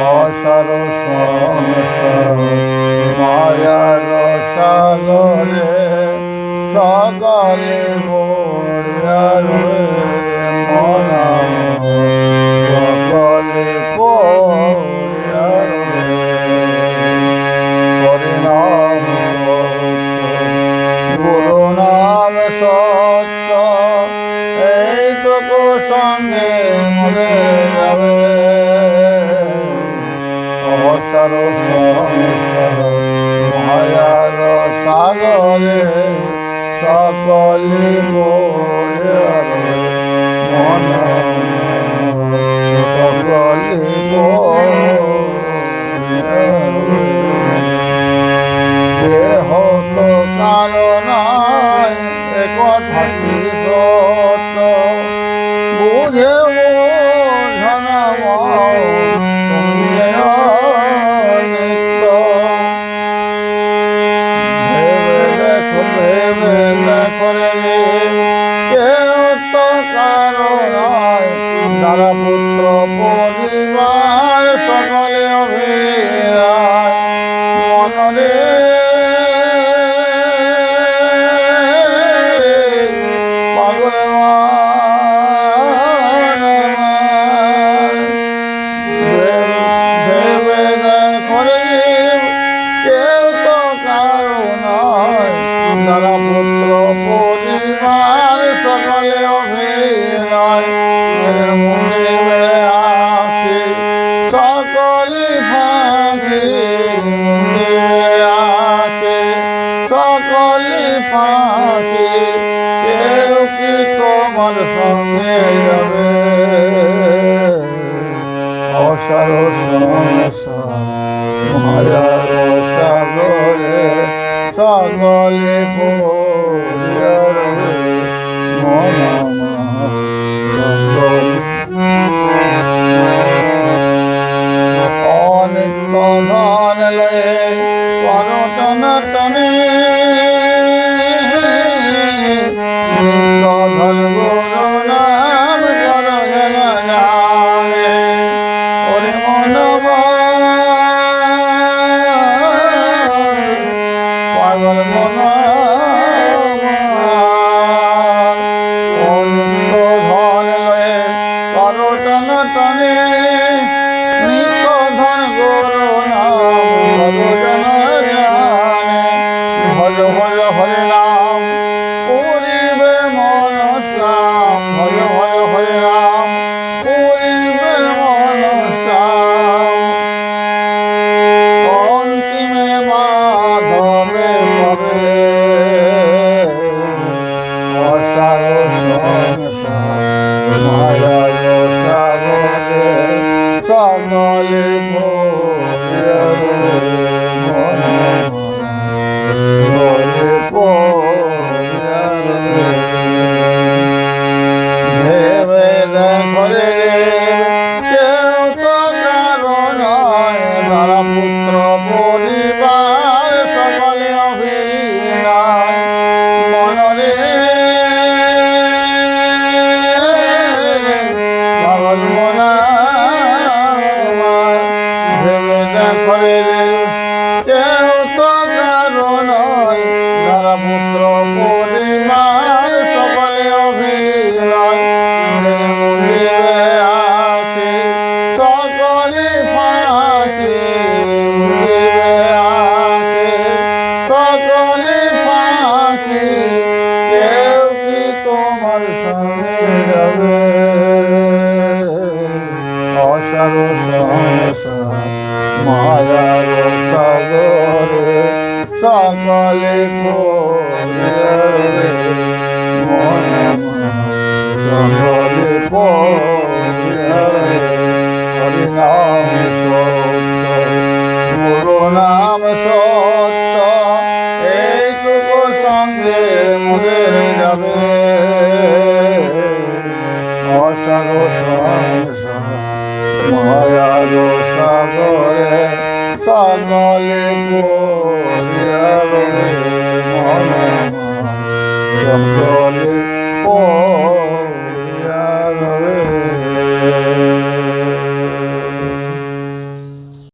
অসার সংসার মায়ার সাগরে সকালে ভরিয়া রে মনা সকলে পড়িয়া রে হরিনাম সত্য গুরু নাম সত্য এইটুকু সঙ্গে মরে যাবে অসার সংসার মায়ার সাগরে সকলে পড়িয়া রে মনা সকলে পড়িয়া রে দেহ তো কারণায় একথা কি সত্য বুঝে তারা পুত্র পরিবার সকলে অভিরায় মনরে পাগল ভেবে করে কেউ তো কারো নয় তারা পুত্র পরিবার সকলে অভিরায় সকলে ফাঁকি আছে সকলে ফাঁকি কেউ কি তোমার সঙ্গে যাবে অসার সংসার মায়ার সাগরে সকলে পড়িয়া রে মনা অনিত্য ধন লয়ে পরটন টনে নিত্য ধন গুরু নাম কর জানে ওরে মন পাগল মন অনিত্য ধন লয়ে পরটন টনে ভজ ভজ হরে রাম পুরিবে মনস্কাম ভজ ভজ হরে রাম পুরিবে মনস্কাম অন্তিমে মাধবে পাবে অসার সংসার মায়ার সাগরে সকলে পড়িয়া রে মনা ভেবে দেখরে কেউ তো কারো নয় তারা পুত্র পরিবার সকলে অভিনয় মনরে পাগল মনা ভেবে দেখরে কেউ তো কারো নয় তারা পুত্র পরিবার সকলে অভিনয় আছে সকলে ফাঁকি আছে সকলে ফাঁকি কেউ কি তোমার সঙ্গে যাবে অসার সংসার মায়ার সাগরে সকলে পড়িয়া রে মনা সকলে পড়িয়া রে হরিনাম সত্য গুরু নাম সত্য এইটুকু সঙ্গে মরে যাবে অসার সংসার মায়ার সাগরে সকলে পড়িয়া রে মনা সকলে